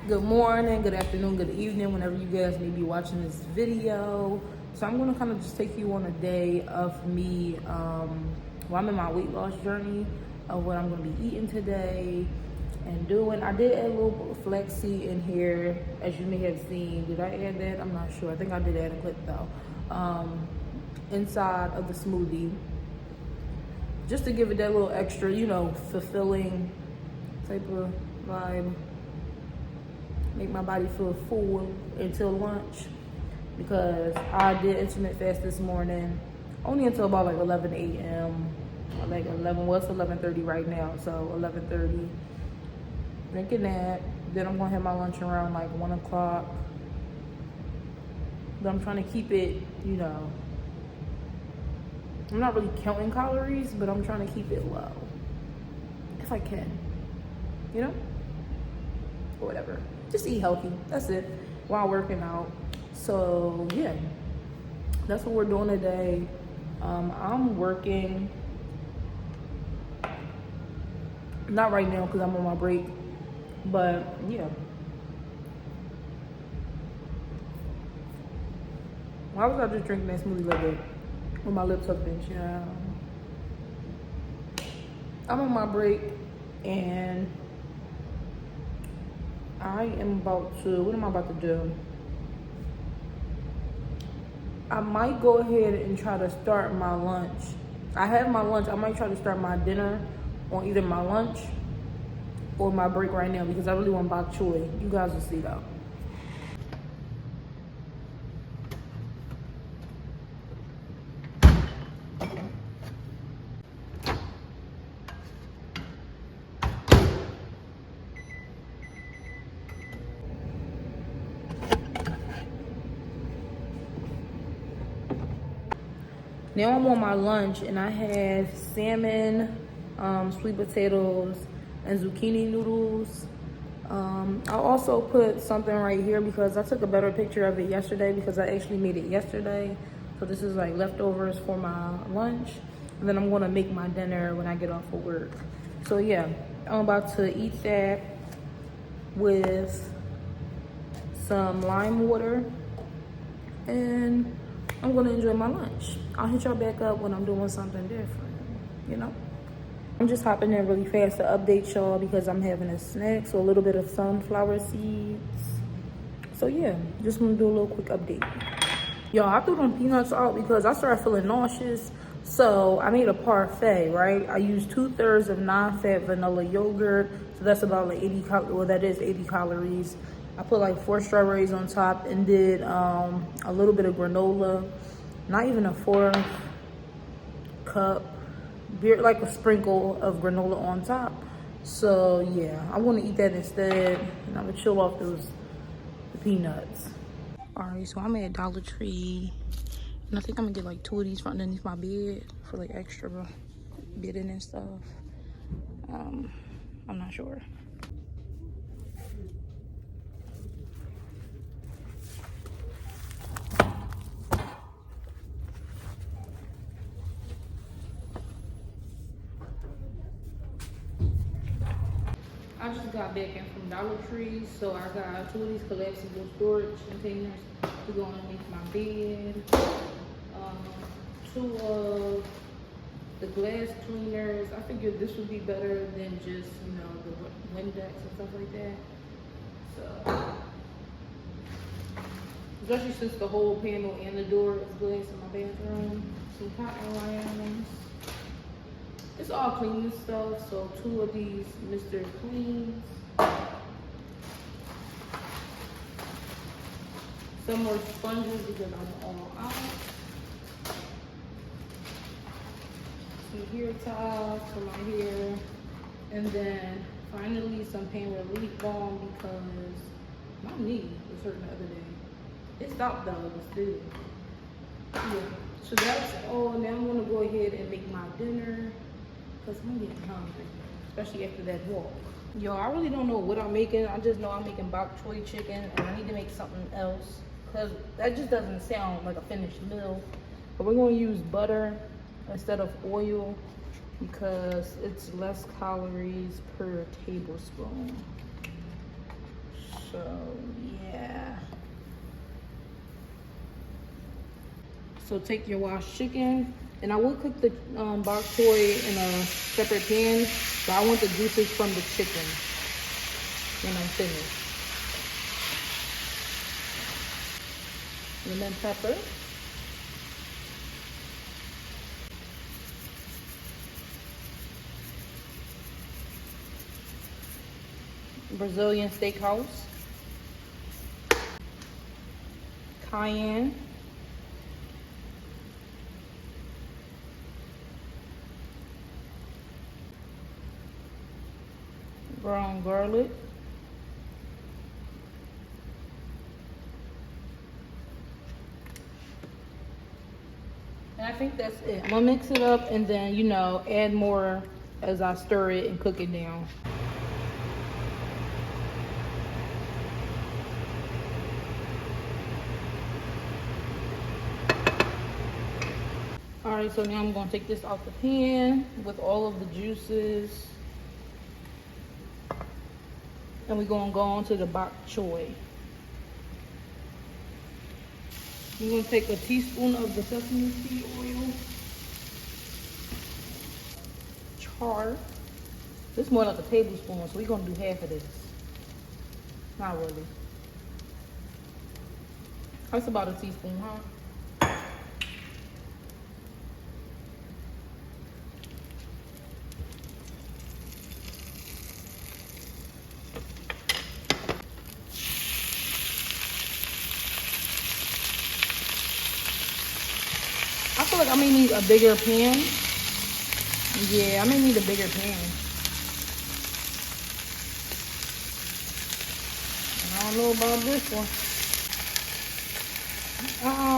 Good morning, good afternoon, good evening, whenever you guys may be watching this video. So I'm gonna kind of just take you on a day of me, while I'm in my weight loss journey, of what I'm gonna be eating today and doing. I did add a little flexi in here, as you may have seen. Did I add that? I'm not sure. I think I did add a clip though. Inside of the smoothie, just to give it that little extra, fulfilling type of vibe. Make my body feel full until lunch, because I did intermittent fast this morning, only until about like 11 a.m. Like 11, well, it's 11:30 right now, so 11:30. Drinking that, then I'm gonna have my lunch around like 1 o'clock. But I'm trying to keep it, I'm not really counting calories, but I'm trying to keep it low, if I can, or whatever. Just eat healthy, that's it, while working out. So yeah, that's what we're doing today. I'm working, not right now because I'm on my break, but yeah. Why was I just drinking that smoothie like that with my lips up and child? I'm on my break and I am about to, what am I about to do? I might go ahead and try to start my lunch. I have my lunch. I might try to start my dinner on either my lunch or my break right now, because I really want bok choy. You guys will see though. Now I'm on my lunch and I have salmon, sweet potatoes, and zucchini noodles. I also put something right here because I took a better picture of it yesterday, because I actually made it yesterday. So this is like leftovers for my lunch. And then I'm gonna make my dinner when I get off of work. So yeah, I'm about to eat that with some lime water, and I'm gonna enjoy my lunch. I'll hit y'all back up when I'm doing something different, I'm just hopping in really fast to update y'all because I'm having a snack, so a little bit of sunflower seeds. So yeah, just wanna do a little quick update. Y'all, I threw them peanuts out because I started feeling nauseous. So I made a parfait, right? I used 2/3 of non-fat vanilla yogurt. So that's about like 80 calories, well that is 80 calories. I put like 4 strawberries on top and did a little bit of granola, not even a 4th cup, like a sprinkle of granola on top. So yeah, I want to eat that instead, and I'm gonna chill off the peanuts. All right, so I'm at Dollar Tree, and I think I'm gonna get like 2 of these from underneath my bed for like extra bedding and stuff. I'm not sure. I just got back in from Dollar Tree, so I got 2 of these collapsible storage containers to go underneath my bed. 2 of the glass cleaners. I figured this would be better than just, the Windex and stuff like that. So, especially since the whole panel and the door is glass in my bathroom. Some cotton rounds. It's all cleaning stuff, so 2 of these Mr. Cleans. Some more sponges because I'm all out. Some hair ties for my hair. And then finally some pain relief balm because my knee was hurting the other day. It stopped though, but still. Yeah, so that's all. Now I'm gonna go ahead and make my dinner, because I'm getting hungry, especially after that walk. Yo, I really don't know what I'm making. I just know I'm making bok choy chicken, and I need to make something else, because that just doesn't sound like a finished meal. But we're going to use butter instead of oil, because it's less calories per tablespoon. So yeah. So take your washed chicken, and I will cook the bok choy in a separate pan, but I want the juices from the chicken when I'm finished. Lemon pepper. Brazilian steakhouse. Cayenne. Brown garlic. And I think that's it. I'm gonna mix it up and then, you know, add more as I stir it and cook it down. All right, so now I'm gonna take this off the pan with all of the juices. And we're gonna go on to the bok choy. We're gonna take a teaspoon of the sesame seed oil. Char. This is more like a tablespoon, so we're gonna do half of this. Not really. That's about a teaspoon, huh? I feel like I may need a bigger pan. Yeah, I may need a bigger pan. I don't know about this one.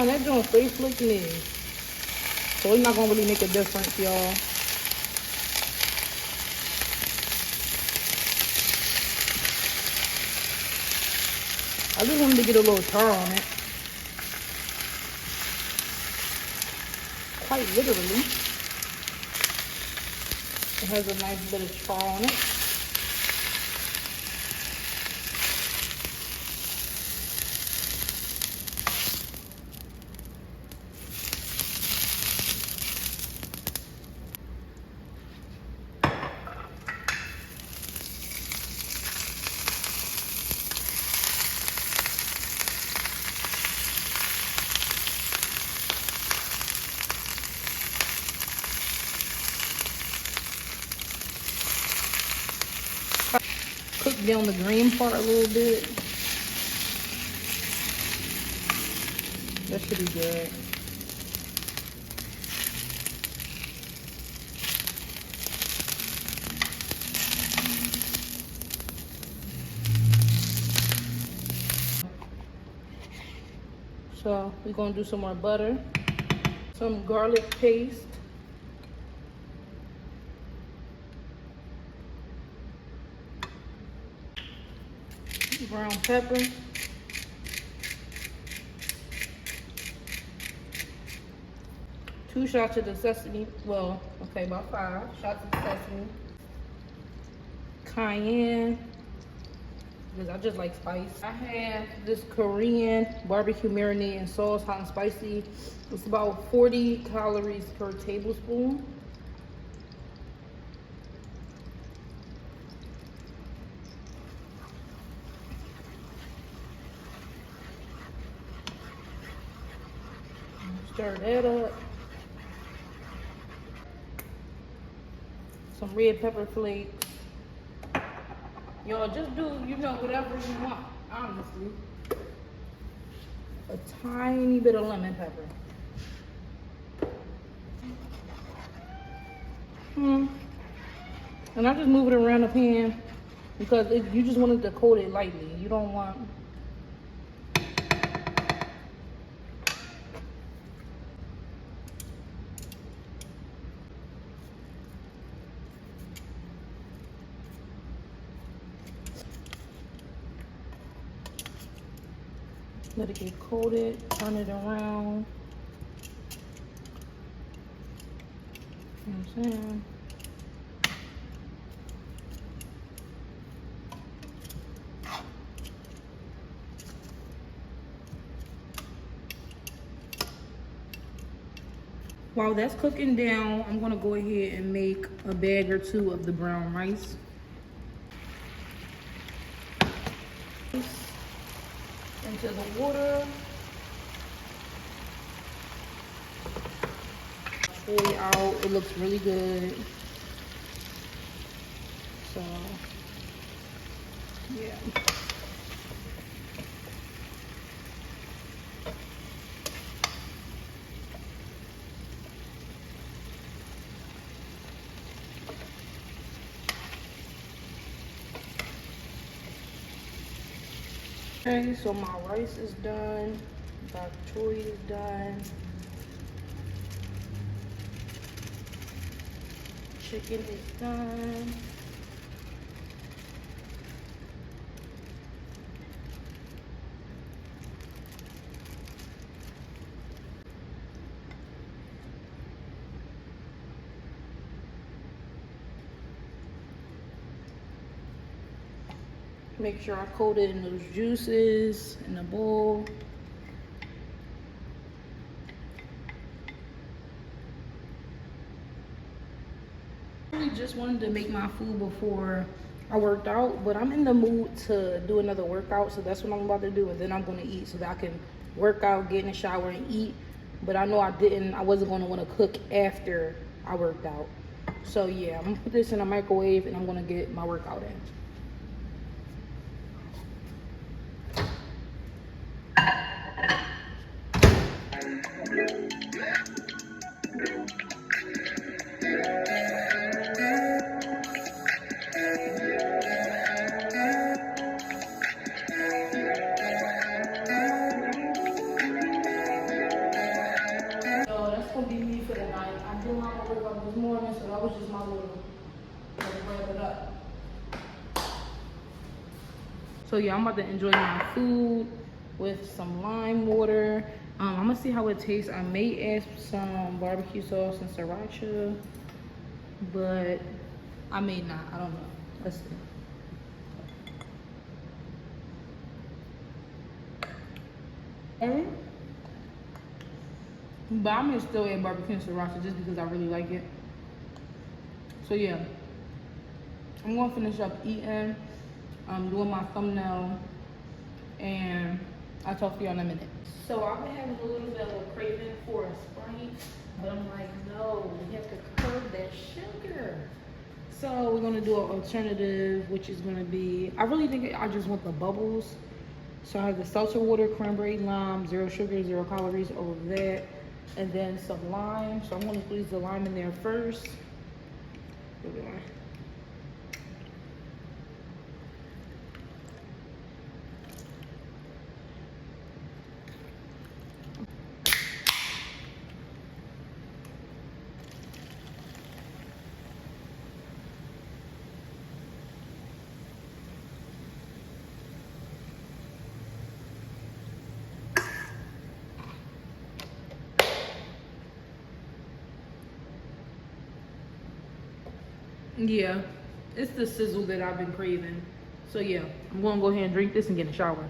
That joint stay flicking in. So it's not gonna really make a difference, y'all. I just wanted to get a little char on it. Quite literally. It has a nice bit of char on it. Cook down the green part a little bit. That should be good. So we're gonna do some more butter, some garlic paste, brown pepper, two shots of the sesame, well, okay, about 5 shots of the sesame, cayenne, because I just like spice. I have this Korean barbecue marinade and sauce, hot and spicy. It's about 40 calories per tablespoon. Stir that up. Some red pepper flakes. Y'all just do, you know, whatever you want, honestly. A tiny bit of lemon pepper. And I just move it around the pan because you just want it to coat it lightly. You don't want... Let it get coated, turn it around. You know what I'm saying? While that's cooking down, I'm gonna go ahead and make a bag or two of the brown rice. Into the water. Fully out, it looks really good. So, yeah. Okay, so my rice is done, bok choy is done, chicken is done. Make sure I coat it in those juices in a bowl. I really just wanted to make my food before I worked out, but I'm in the mood to do another workout, so that's what I'm about to do, and then I'm gonna eat so that I can work out, get in the shower, and eat. But I know I wasn't gonna wanna cook after I worked out. So yeah, I'm gonna put this in a microwave and I'm gonna get my workout in. So yeah, I'm about to enjoy my food with some lime water. I'm gonna see how it tastes. I may add some barbecue sauce and sriracha, but I may not. I don't know. Let's see. But I'm gonna still add barbecue and sriracha just because I really like it. So yeah, I'm gonna finish up eating. I'm doing my thumbnail, and I'll talk to you in a minute. So I've been having a little bit of a craving for a Sprite, but I'm like, no, we have to curb that sugar. So we're gonna do an alternative, which is gonna be, I really think I just want the bubbles. So I have the seltzer water, cranberry, lime, 0 sugar, 0 calories, all of that. And then some lime. So I'm gonna squeeze the lime in there first. Yeah, it's the sizzle that I've been craving. So yeah, I'm gonna go ahead and drink this and get in the shower.